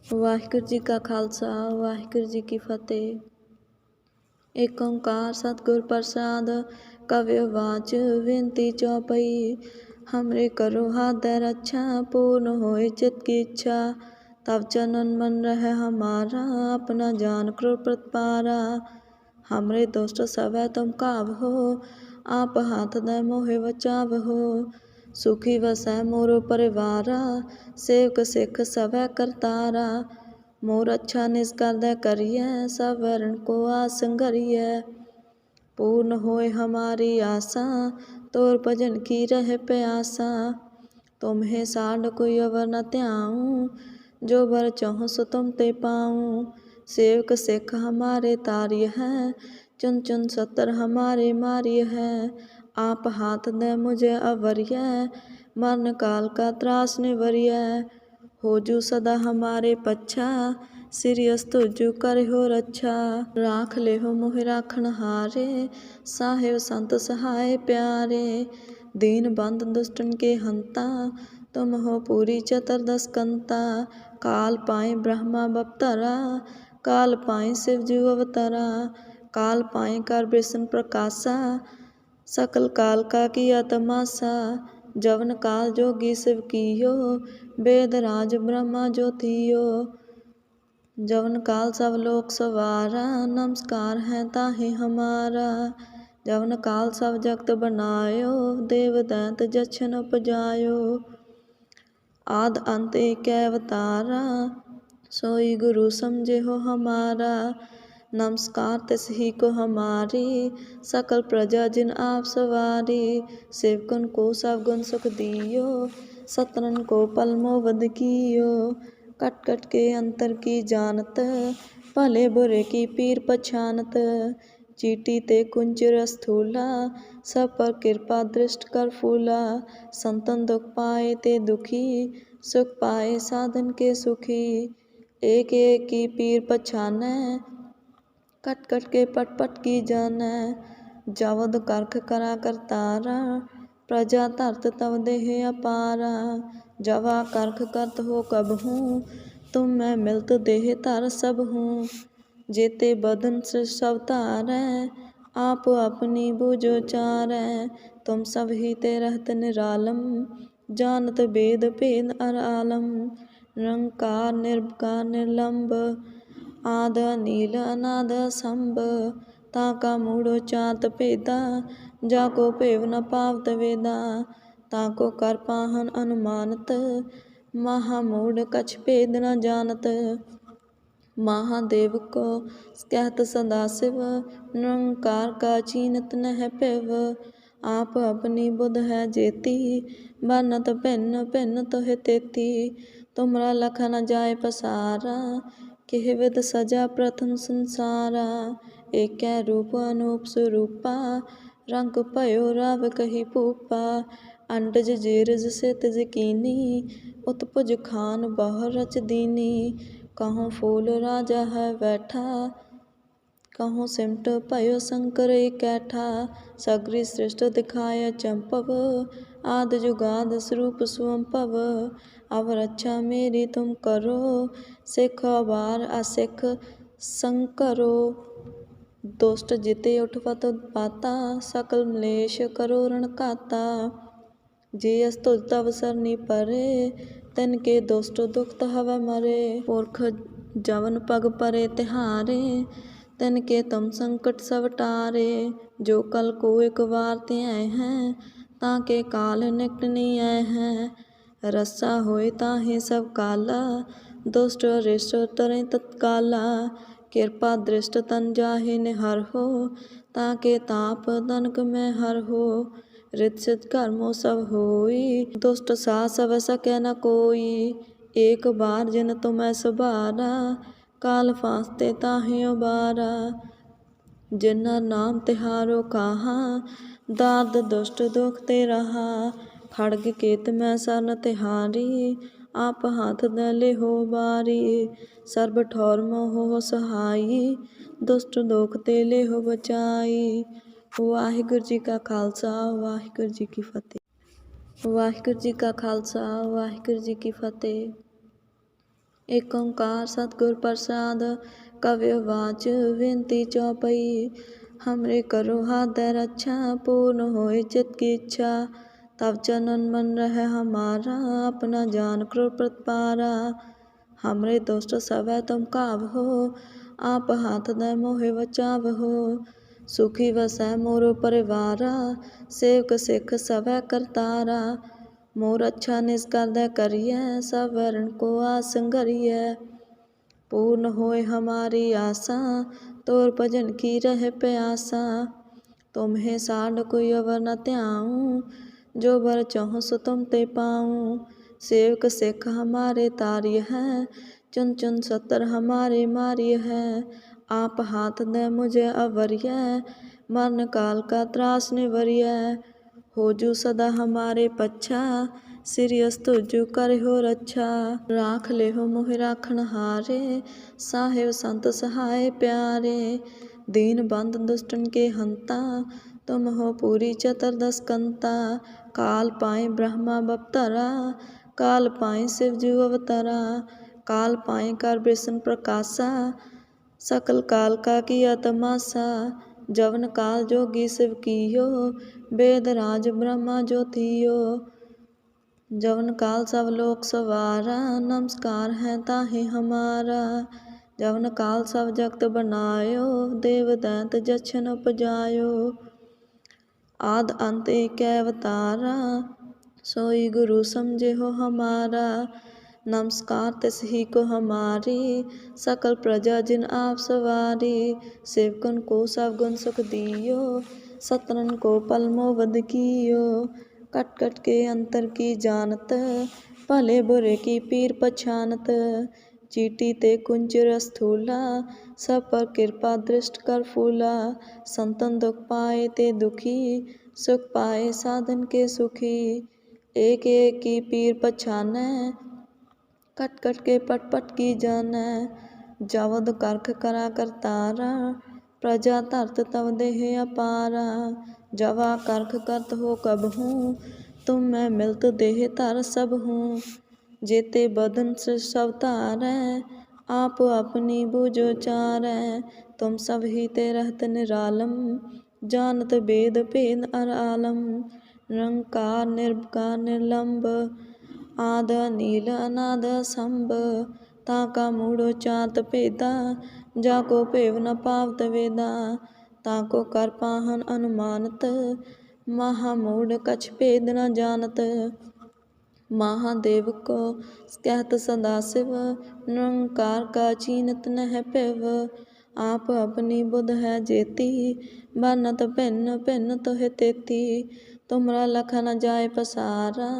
ਵਾਹਿਗੁਰੂ ਜੀ ਕਾ ਖਾਲਸਾ ਵਾਹਿਗੁਰੂ ਜੀ ਕੀ ਫਤਿਹ। ਏਕ ਓੰਕਾਰ ਸਤਿਗੁਰ ਪ੍ਰਸਾਦ। ਕਵਿ ਵਾਚ ਵਿਨਤੀ ਚੌਪਈ। हमरे करो हाथ रक्षा पूर्ण होए चित की इच्छा। तब चनन मन रह हमारा अपना जान करो प्रतिपारा। हमरे दुष्ट सब तुम कावहो आप हाथ दे मोहे बचावहो। सुखी वसै मोरो परिवारा सेवक सिख सब करतारा। मोर अच्छा निष्कर दे करिए सब वरण को आस संघरिए। पूर्ण होए हमारी आशा तोर भजन की रह प्यासा। तुम्हें साढ़ कोई अवर न त्याऊँ जो बर चाहूँ सो तुम ते पाऊँ। सेवक सिख हमारे तारिय है चुन चुन सतर हमारे मारिय है। आप हाथ दे मुझे अवरिय मरण काल का त्रास निवरिय। हो जू सदा हमारे पच्छा सिरियस तुझु करे हो रक्षा। राख ले हो मोहि राखण हारे साहेब संत सहाय प्यारे। दीन बंद दुष्टन के हंता तुम हो पूरी चतुर्दश कंता। काल पाए ब्रह्मा बपतरा काल पाए शिवजू अवतरा। काल पाए कर विष्णु प्रकाशा सकल काल का किया तमाशा। जवन काल जोगी शिव कियो वेद राज ब्रह्मा ज्योतियो। जवन काल सब लोक सवारा नमस्कार है ताहि हमारा। जवन काल सब जगत बनायो देव दैत जछन उपजायो। आद अंत एक अवतारा सोई गुरु समझे हो हमारा। नमस्कार तिस ही को हमारी सकल प्रजा जिन आप सवारी। सेवकन को सब गुण सुख दियो सतरन को पल मोबद कियो। कट कट के अंतर की जानत भले बुरे की पीर पछानत। चीटी ते कुंचर स्थूला सब पर कृपा दृष्ट कर फूला। संतन दुख पाए ते दुखी सुख पाए साधन के सुखी। एक एक की पीर पछानै कट कट के पट पट की जानै। जवद करख करा करतारा प्रजा धरत तव देह अपारा। जवा करख करत हो कबहूँ तुम मैं मिलत देह धर सब हूँ। जेते बदन सब तारै आप अपनी बूझो चारै। तुम सब ही ते रहत निरालम जानत वेद भेद अर आलम। निरंकार निर्विकार निर्लंब आद नील अनाद असंभ। ताका मूढ़ो चात भेदा जाको भेव न पावत वेदा। ताको कर पाहन अनुमानत महामूढ़ कछ भेद न जानत। महादेव को कहत सदा शिव निरंकार का चीनत नह पिव। आप अपनी बुध है जेती बनत भिन्न भिन्न तोहि तेती। तुमरा लख न जाय पसारा केह विध सजा प्रथम संसारा। एकै रूप अनूप स्वरूपा रंग भयो राव कही भूपा। अंडज जेरज सेतज कीनी उत्पुज खान बहु रच दीनी। कहूँ फूल राजा है बैठा कहूँ सिमट भयो शंकर इकैठा। सगरी सृष्ट दिखाय चंपव आद जुगाद स्वरूप स्वंपव। अब रक्षा मेरी तुम करो सिख अवार असिख संकरो। दुष्ट जिते उठवत उत्पाता सकल मलेश करो रण घाता। जे अस्तुज तव सरनी परे तिनके दुष्ट दुखत हवै मरे। पुरख जवन पग परे तिहारे तिनके तुम संकट सब टारे। जो कल को एक बार त्याय हैं ताके काल निकट नहीं आए हैं। रस्सा होए ताहि सब काला दुष्ट रिष्ट तरें तत्काला। कृपा दृष्ट तन जाहि निहर हो ताके ताप तनक में हर हो। रित सिद्ध कर्मो सब होई दुष्ट सा सब सकै न कोई। एक बार जिन तुम्हें सुबारा काल फांसते ताहि उबारा। जिन्हर नाम तिहारो कहा दाद दुष्ट दुख ते रहा। खड्ग केत में सरन तिहारी आप हाथ दे लेहो बारी। सर्ब ठौर मोह सहाई दुष्ट दुख ते लेहो बचाई। वाहिगुरू जी का खालसा वाहिगुरू जी की फतेह। वाहिगुरू जी का खालसा वाहिगुरू जी की फतेह। ਏਕ ਓंकार सतगुर प्रसाद कव्य वाच विनती चौपई। हमरे करो हाथ रक्षा पूर्ण होए चित की इच्छा। तब चनन मन रह हमारा अपना जान क्रोध प्रतिपारा। हमरे दुष्ट सब तुम काबहो आप हाथ दे मोहे बचावहो। सुखी वसै मोर परिवारा सेवक सिख सब करतारा। मोर अच्छा निष्कर दे करिए सब वरण को आसंगरिए। पूर्ण होए हमारी आशा तोर भजन की रह प्यासा। तुम्हें साढ़ कोई अवर न त्याऊँ जो बर चाहूँ सो तुम ते पाऊँ। सेवक सिख हमारे तारिय है चुन चुन सतर हमारे मारिय है। आप हाथ दे मुझे अवरिय मरण काल का त्रास निवरिय। हो जू सदा हमारे पच्छा सिरियस तुझु करे हो रक्षा। राख ले हो मोहि राखण हारे साहेब संत सहाय प्यारे। दीन बंद दुष्टन के हंता तुम हो पूरी चतुर्दश कंता। काल पाए ब्रह्मा बपतरा काल पाए शिव जू अवतरा। काल पाए कर विष्णु प्रकाशा सकल काल का किया तमाशा। जवन काल जोगी शिव कियो वेद राज ब्रह्मा ज्योतियो। जवन काल सब लोक सवारा नमस्कार है ताहि हमारा। जवन काल सब जगत बनायो देव दैत जछन उपजायो। आद अंत एक अवतारा सोई गुरु समझे हो हमारा। नमस्कार तिस ही को हमारी सकल प्रजा जिन आप सवारी। सेवकन को सब गुण सुख दियो सतरन को पल मोवध कियो। कट कट के अंतर की जानत भले बुरे की पीर पछानत। चीटी ते कुंचर स्थूला सब पर कृपा दृष्ट कर फूला। संतन दुख पाए ते दुखी सुख पाए साधन के सुखी। एक एक की पीर पछानै कट कट के पट पट की जानै। जवद करख करा करतारा प्रजा धरत तव देह अपारा। जवा करख करत हो कबहूँ तुम मैं मिलत देह धर सब हूँ। जेते बदन से सब तारै आप अपनी बूझो चारै। तुम सब ही ते रहत निरालम जानत वेद भेद अर आलम। निरंकार निर्विकार निर्लंब आद नील अनाद संभ। ताका मूढ़ो चात भेदा जाको भेव न पावत वेदा। ताको कर पाहन अनुमानत महामूढ़ कछ भेद न जानत। महादेव को कहत सदा शिव निरंकार का चीनत नह पिव। आप अपनी बुध है जेती बरनत भिन्न भिन्न तुहि तेती। तुमरा लख न जाय पसारा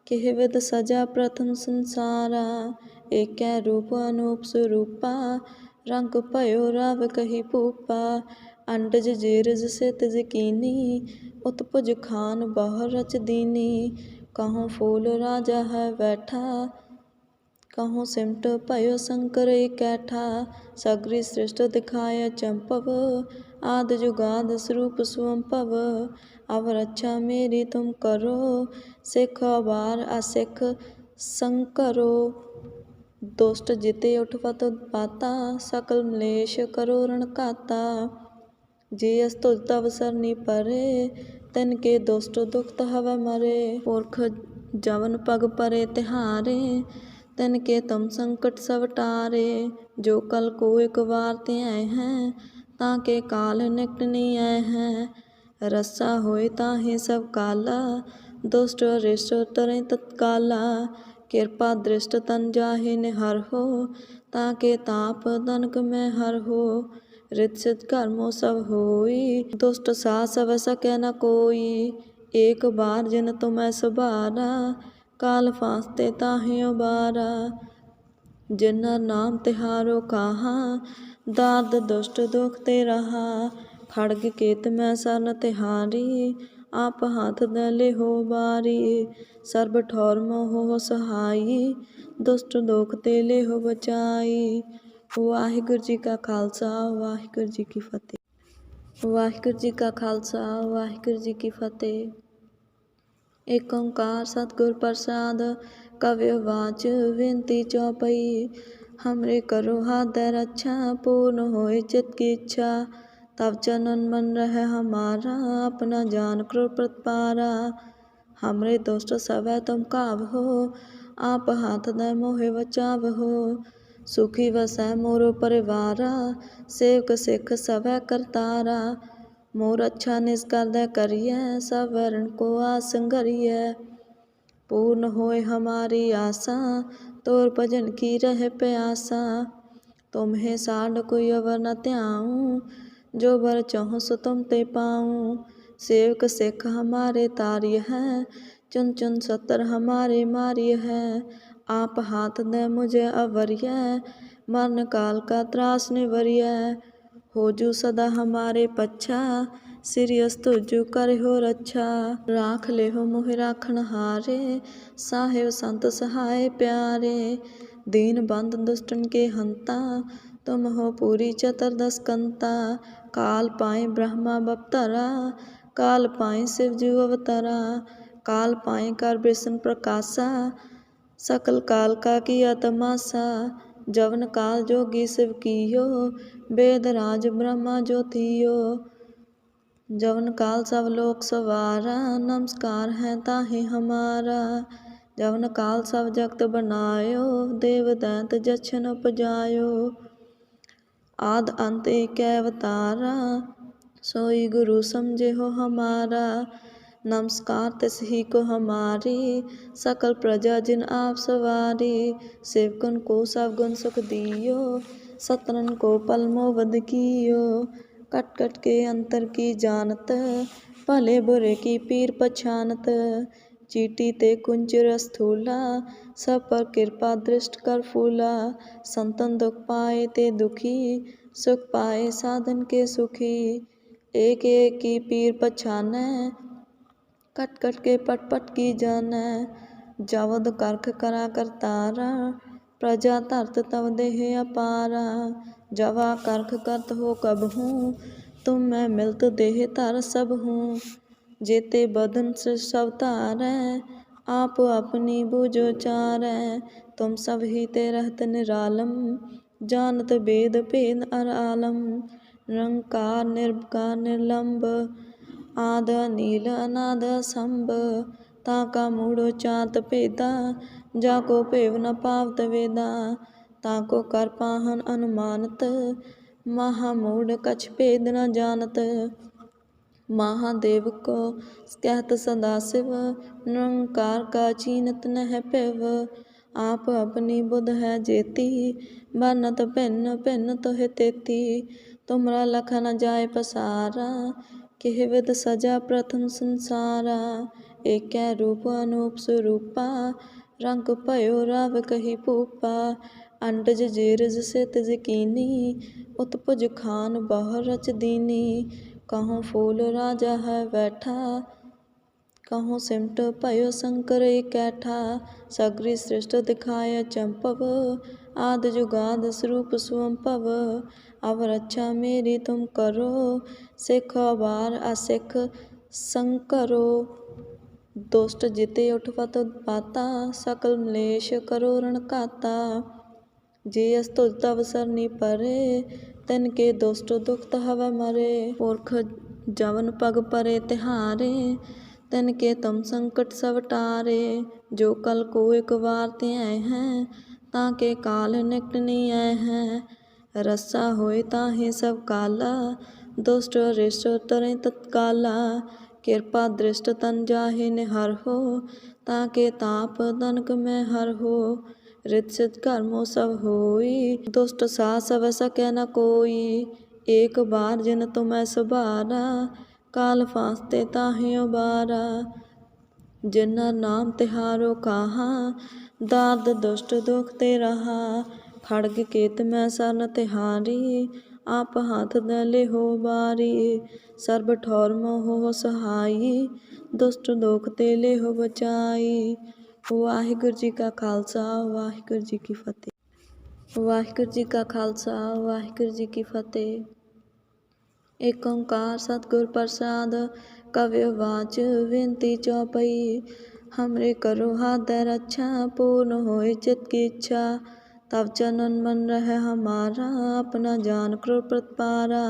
किह विध सजा प्रथम संसारा। एकै रूप अनूप स्वरूपा रंग भयो राव कही भूपा। अंडज जेरज सितज कीनी उत्पुज खान बहु रच दीनी। कहूँ फूल राजा है बैठा कहूँ सिमट भयो शंकर कैठा। सगरी सृष्ट दिखाय चंपव आद जुगाद स्वरूप स्वंपव। अब रक्षा मेरी तुम करो सिख बार असिख संकरो। दुष्ट जिते उठपत पाता सकल मलेश करो रण काता। जे अस्तुज तव सरनी परे तिनके दुष्ट दुखत हवै मरे। पुरख जवन पग परे तिहारे तिनके तुम संकट सब टारे। जो कल को एक बार त्याय हैं ताके काल निकट नहीं आए हैं। रस्सा होए ताहे सब काला दुष्ट अरिष्ट तरें तत्काला। कृपा दृष्ट तन जाहे निहर हो ताके ताप तनक में हर हो। रित सिद्ध कर्मो सब होई दुष्ट सास सब सकै न कोई। एक बार जिन तुम्हें सुबारा काल फांसते ताहि उबारा। जिनर नाम तिहारो कहा दाद दुष्ट दुख ते रहा। खड़ग केत में सरन तिहारी आप हाथ दे लेहो बारी। सर्ब ठौर मोह सहाई दुष्ट दोख ते लेहो बचाई। वाहिगुरू जी का खालसा वाहिगुरू जी की फतेह। वाहिगुरू जी का खालसा वाहिगुरू जी की फतेह। ਏਕ ਓंਕਾਰ ਸਤਿਗੁਰ ਪ੍ਰਸਾਦ कव्यवाच विनती चौपई। हमरे करो हाथ रक्षा, पूर्ण होए चित की इच्छा। तब चनन मन रह हमारा, अपना जान क्रोध प्रतिपारा। हमरे दुष्ट सवै तुम काबहो, आप हाथ दे मोहे बचावहो। सुखी वसै मोरो परिवारा, सेवक सिख सवै करतारा। मोर अच्छा निष्कर दे करिए, सब वरण को आसंगरिए। पूर्ण होए हमारी आशा, तोर भजन की रह प्यासा। तुम्हें साढ़ कोई अवर न त्याऊँ, जो बर चाहूँ सो तुम ते पाऊँ। सेवक सिख हमारे तार्य है, चुन चुन सतर हमारे मार्य है। आप हाथ दे मुझे अवरिय, मरण काल का त्रास निवरिय। हो जू सदा हमारे पच्छा, सिरियस तुझु करे हो रक्षा। राख ले हो मोहि राखण हारे, साहेब संत सहाय प्यारे। दीन बंद दुष्टन के हंता, तुम हो पूरी चतुर्दश कंता। काल पाए ब्रह्मा बपतरा, काल पाए शिव जू अवतरा। काल पाए कर विष्णु प्रकाशा, सकल काल का किया तमाशा। जवन काल जोगी शिव कियो, वेद राज ब्रह्मा जो थियो। जवन काल सब लोक सवारा, नमस्कार है ताहि हमारा। जवन काल सब जगत बनायो, देव दैत जछन उपजायो। आद अंत एक अवतारा, सोई गुरु समझे हो हमारा। नमस्कार तिस ही को हमारी, सकल प्रजा जिन आप सवारी। सेवकन को सब गुण सुख दियो, सतरन को पल मोह कियो। कट कट के अंतर की जानत, भले बुरे की पीर पछानत। चीटी ते कुंचर स्थूला, सब पर कृपा दृष्ट कर फूला। संतन दुख पाए ते दुखी, सुख पाए साधन के सुखी। एक एक की पीर पछानै, कट कट के पट पट की जानै। जवद करख करा करतारा, प्रजा धरत तव देह अपारा। जवा करख करत हो कबहूँ, तुम मैं मिलत देह धर सबहूँ। जेते बदन सब तारै, आप अपनी बुझो चारै। तुम सब ही ते रहत निरालम, जानत वेद भेद अर आलम। निरंकार निर्विकार निर्लंब, आद नील अनाद असंभ। ताका मूढ़ो चात भेदा, जाको भेव न पावत वेदा। ताको कर पाहन अनुमानत, महामूढ़ कछ भेद न जानत। महादेव को कहत सदाशिव, निरंकार का चीनत नह पिव। आप अपनी बुध है जेती, बरनत भिन्न भिन्न तुहि तेती। तुमरा लख न जाय पसारा, किह विध सजा प्रथम संसारा। एकै रूप अनूप स्वरूपा, रंग भयो राव कही भूपा। अंडज जेरज सितज कीनी, उत्पुज खान बहु रच दीनी। कहूँ फूल राजा है बैठा, कहूँ सिमट भयो शंकर इकैठा। सगरी सृष्ट दिखाय चंपव, आद जुगाद स्वरूप स्वंपव। अब रक्षा मेरी तुम करो, सिख अबार असिख संकरो। दुष्ट जिते उठवत पाता, सकल मलेश करो रण काता। जे अस्तुज तव सरनी परे, तिनके दुष्ट दुखत हवै मरे। पुरख जवन पग परे तिहारे, तिनके तुम संकट सब टारे। जो कल को एक बार त्याय हैं, ताके काल निकट नहीं आए हैं। रस्सा होए ताहि सब काला, दुष्ट अरिष्ट तरें तत्काला। कृपा दृष्ट तन जाहि निहर हो, ताके ताप तनक में हर हो। रित सिद्ध कर्मो सब होई, दुष्ट साहस अब सकै न कोई। एक बार जिन तुम्हें सुबारा, काल फांसते ताहि उबारा। जिन्ना नाम तिहारो कहा, दाद दुष्ट दुख ते रहा। खड्ग केत में सरन तिहारी, आप हाथ दे लेहो बारी। सर्ब ठौर मोह सहाई, दुष्ट दोख ते लेहो बचाई। वाहिगुरू जी का खालसा, वाहिगुरू जी की फतेह। वाहिगुरू जी का खालसा, वाहिगुरू जी की फतेह। एक ओंकार सतगुर प्रसाद, कव्यवाच विनती चौपई। हमरे करो हाथ दे रक्षा, पूर्ण होए चित की इच्छा। तब चनन मन रहे हमारा, अपना जान क्रोध प्रतपारा।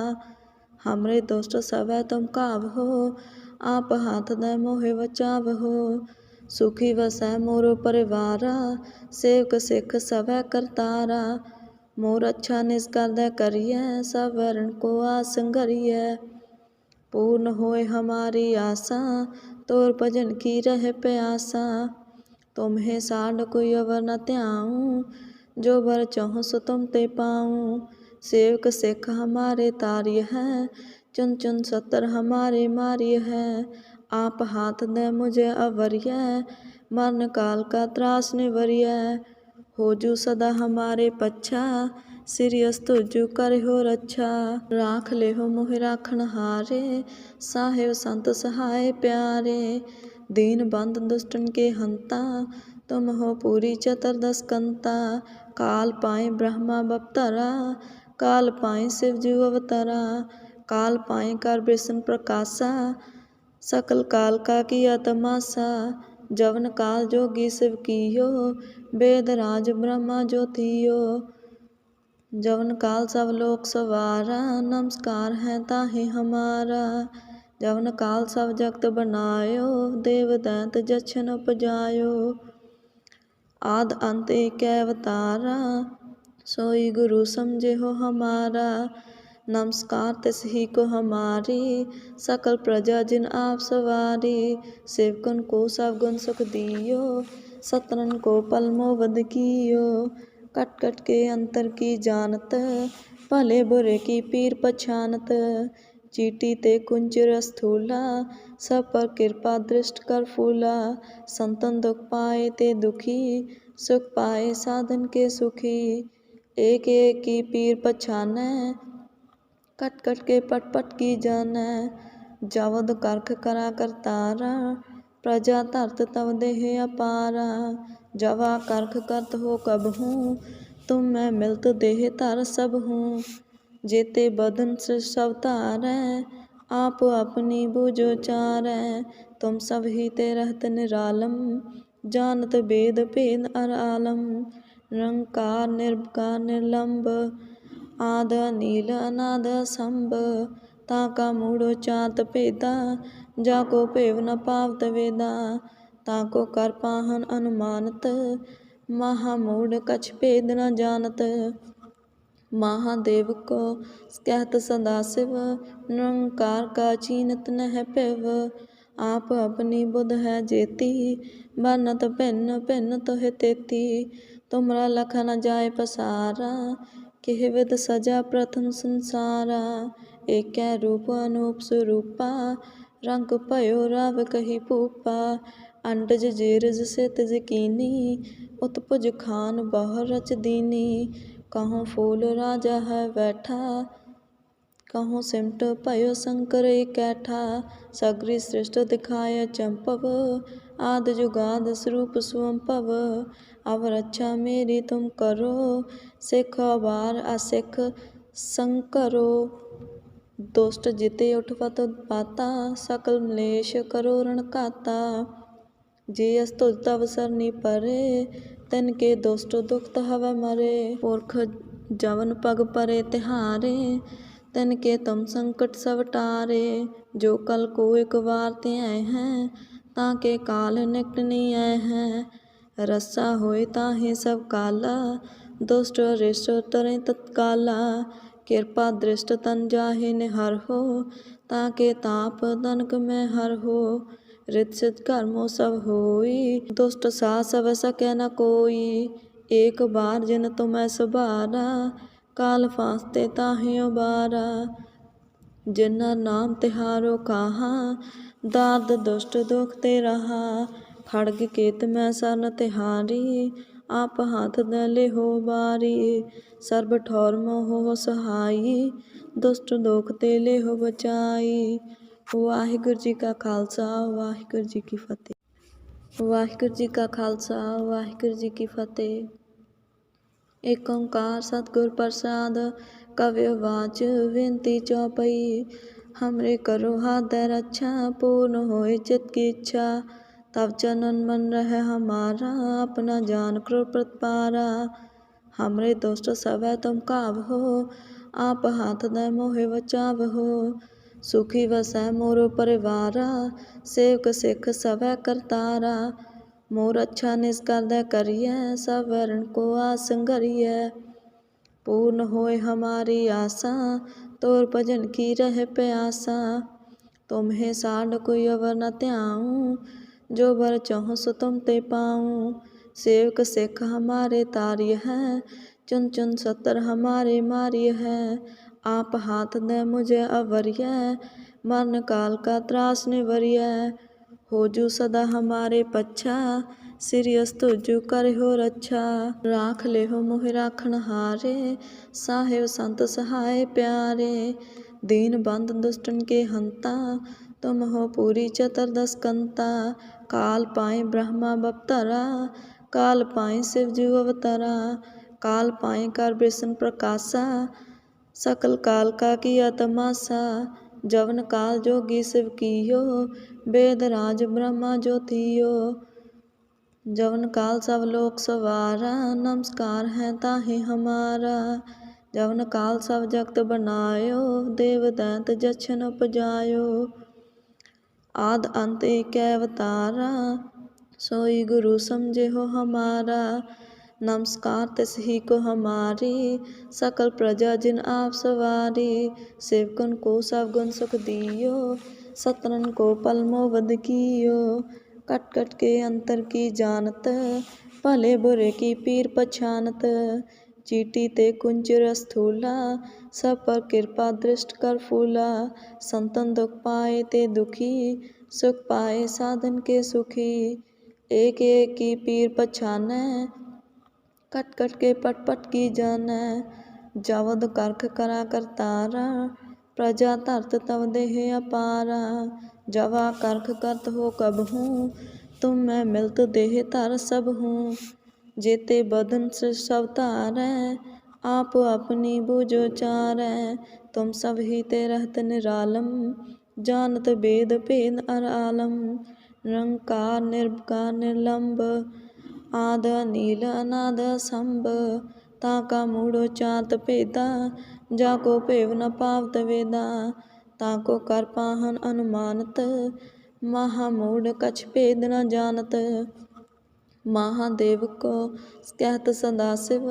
हमरे दोस्त सब तुम कावहो, आप हाथ दे मोहे बचावहो। सुखी वसै मोरो परिवारा, सेवक सिख सब करतारा। मोर अच्छा निष्कर दे करिए, सब वरण को आस संगरिए। पूर्ण होए हमारी आशा, तोर भजन की रह प्यासा। तुम्हें साढ़ कोई अवर न त्याऊँ, जो बर चाहूँ सो तुम ते पाऊँ। सेवक सिख हमारे तार्य है, चुन चुन सतर हमारे मार्य है। आप हाथ दे मुझे अवरिय, मरण काल का त्रास निवरिय। हो जू सदा हमारे पच्छा, सिरियस तुझु करे हो रक्षा। राख ले हो मोहि राखण हारे, साहेब संत सहाय प्यारे। दीन बंद दुष्टन के हंता, तुम हो पूरी चतुर्दश कंता। काल पाए ब्रह्मा बपतरा, काल पाए शिव जी अवतरा। काल पाए कर विष्णु प्रकाशा, सकल काल का किया तमाशा। जवन काल जोगी शिव कियो, वेद राज ब्रह्मा ज्योतियो। जवन काल सब लोक सवारा, नमस्कार है ताहि हमारा। जवन काल सब जगत बनायो, देव दैत जछन उपजायो। आद अंत एक अवतारा, सोई गुरु समझे हो हमारा। नमस्कार तिस ही को हमारी, सकल प्रजा जिन आप सवारी। सेवकन को सब गुण सुख दियो, सतरन को पल मोबद कियो। कट कट के अंतर की जानत, भले बुरे की पीर पछानत। चीटी ते कुंचर स्थूला, सब पर कृपा दृष्ट कर फूला। संतन दुख पाए ते दुखी, सुख पाए साधन के सुखी। एक एक की पीर पछानै, कट कट के पट पट की जानै। जवद करख करा करतारा, प्रजा धरत तव देह अपारा। जवा करख करत हो कबहूँ, तुम मैं मिलत देह धर सब हूँ। जेते बदन सब तारै, आप अपनी बूझो चारै। तुम सब ही ते रहत निरालम, जानत वेद भेद अर आलम। निरंकार निर्विकार निर्लंब, आद नील अनाद असंभ। ताका मूढ़ो चात भेदा, जाको भेव न पावत वेदा। ताको कर पाहन अनुमानत, महामूढ़ कछ भेद न जानत। महादेव को कहत सदाशिव, निरंकार का चीनत नह पिव। आप अपनी बुध है जेती, बरनत भिन्न भिन्न तुहि तेती। तुमरा लख न जाय पसारा, केह विध सजा प्रथम संसारा। एकै रूप अनूप स्वरूपा, रंग भयो राव कही भूपा। अंडज जेरज सेतज कीनी, उत्पुज खान बहु रच दीनी। कहूँ फूल राजा है बैठा, कहूँ सिमट भयो शंकर एकैठा। सगरी सृष्टि दिखाय चंपव, आद जुगाद स्वरूप स्वंपव। अब रक्षा मेरी तुम करो, सिख अवार असिख संकरो। दुष्ट जिते उठवत पाता, सकल मलेश करो रण काता। जे अस्तुज तव सरनी परे, तिनके दुष्ट दुख हवै मरे। पुरख जवन पग परे तिहारे, तिनके तुम संकट सब टारे। जो कल को एक बार त्याय हैं, ताके काल निकट नहीं आए हैं। रस्सा होए ताहे सब काला, दुष्ट रिष्ट तरें तत्काला। कृपा दृष्ट तन जाहे निहर हो, ताके ताप तनक में हर हो। रित सिद्ध कर्मों सब होई, दुष्ट सा सब सकै न कोई। एक बार जिन तुम्हें सुबारा, काल फांसते ताहि उबारा। जिन्ना नाम तिहारो कहा, दाद दुष्ट दुख ते रहा। खड्ग केत में सरन तिहारी, आप हाथ दे लेहो बारी। सर्ब ठौर मोह हो सहाई, दुष्ट दुख ते लेहो बचाई। वाहिगुरू जी का खालसा, वाहिगुरू जी की फतेह। वाहिगुरू जी का खालसा, वाहिगुरू जी की फतेह। एक ओंकार सतगुर प्रसाद, कवि वाच विनती चौपई। हमरे करो हाथ दे रक्षा, पूर्ण होए चित की इच्छा। तब चनन मन रह हमारा, अपना जान करो प्रतिपारा। हमरे दुष्ट सब तुम काबहो, आप हाथ दे मोहे बचावहो। सुखी वसै मोरो परिवारा, सेवक सिख सब करतारा। मोर अच्छा निष्कर दे करिए, सब वरण को आसंगरिए। पूर्ण होए हमारी आशा, तोर भजन की रह प्यासा। तुम्हें साढ़ कोई अवर न त्याऊँ, जो बर चाहूँ सो तुम ते पाऊँ। सेवक सिख हमारे तारिय हैं, चुन चुन सतर हमारे मारिय हैं। आप हाथ दे मुझे अवरिय, मरण काल का त्रास निवरिय। हो जू सदा हमारे पच्छा, सिरियस तुझु करे हो रक्षा। राख ले हो मोहि राखण हारे, साहेब संत सहाय प्यारे। दीन बंद दुष्टन के हंता, तुम हो पूरी चतुर्दश कंता। काल पाए ब्रह्मा बपतरा, काल पाए शिवजू अवतरा। काल पाए कर विष्णु प्रकाशा, सकल काल का किया तमाशा। जवन काल जोगी शिव कियो, वेद राज ब्रह्मा ज्योतियो। जवन काल सब लोक सवारा, नमस्कार है ताहि हमारा। जवन काल सब जगत बनायो, देव दैत जछन उपजायो। आद अंत एक अवतारा, सोई गुरु समझे हो हमारा। नमस्कार तिस ही को हमारी, सकल प्रजा जिन आप सवारी। सेवकन को सब गुण सुख दियो, सतरन को पल मोवध कियो। कट कट के अंतर की जानत, भले बुरे की पीर पछानत। चीटी ते कुंचर स्थूला, सब पर कृपा दृष्ट कर फूला। संतन दुख पाए ते दुखी, सुख पाए साधन के सुखी। एक एक की पीर पछानै, कट कट के पट पट की जानै। जवद करख करा करतारा, प्रजा धरत तव देह अपारा। जवा करख करत हो कबहूँ, तुम मैं मिलत देह धर सब हूँ। जेते बदन सृष्ट अवतारै, आप अपनी बूझो चारै। तुम सब ही ते रहत निरालम, जानत वेद भेद अर आलम। निरंकार निर्विकार निर्लंब, आद नील अनाद असंभ। ताका मूढ़ो चात भेदा, जाको भेव न पावत वेदा। ताको कर पाहन अनुमानत, महामूढ़ कछ भेद न जानत। महादेव को कहत सदाशिव,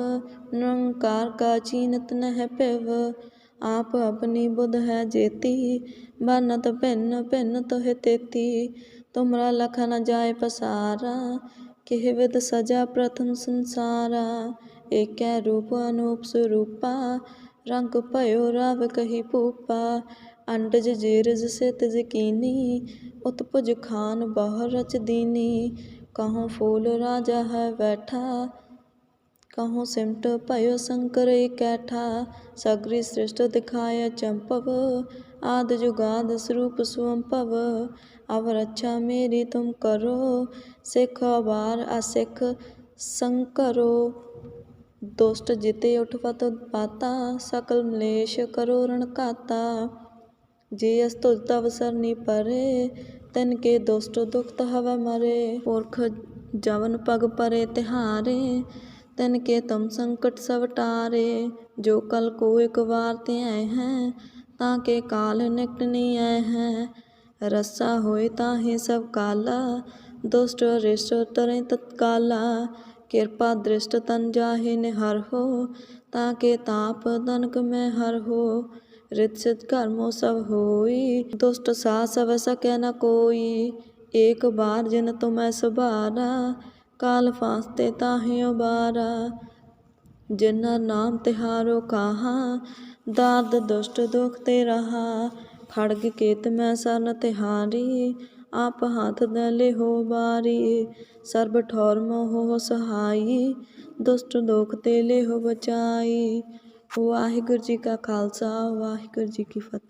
निरंकार का चीनत नह पिव। आप अपनी बुध है जेती, बरनत भिन्न भिन्न तुहि तेती। तुमरा लख न जाय पसारा, केह विध सजा प्रथम संसारा। एकै रूप अनूप स्वरूपा, रंग भयो राव कही भूपा। अंडज जेरज सेतज कीनी, उत्पुज खान बहु रच दीनी। कहूँ फूल राजा है बैठा, कहूँ सिमट भयो शंकर कैठा। सगरी सृष्ट दिखाय चंपव, आद जुगाद स्वरूप स्वंपव। अब रक्षा मेरी तुम करो, सिख अबार असिख संकरो। दुष्ट जिते उठपत पाता, सकल मलेश करो रण काता। जे अस तुझ तव सरनी परे, तिनके दुष्ट दुखत हवै मरे। पुरख जवन पग परे तिहारे, तिनके तुम संकट सब टारे। जो कल को एक बार त्याय हैं, ताके काल निकट नियाय हैं। रस्सा होए ताहि सब काला, दुष्ट अरिष्ट तरें तत्काला। कृपा दृष्ट तन जाहि निहरहो, ताके ताप तनक में हरहो। रित सिद्ध कर्मो सब होई, दुष्ट साह सब सकै न कोई। एक बार जिन तुम्हें सुबारा, काल फांसते ताहि उबारा। जिन्हर नाम तिहारो कहा, दाद दुष्ट दुख ते रहा। खड्ग केत में सरन तिहारी, आप हाथ दे लेहो बारी। सर्ब ठौर मोह सहाई, दुष्ट दोख ते लेहो बचाई। वाहिगुरू जी का खालसा, वाहिगुरू जी की फतेह।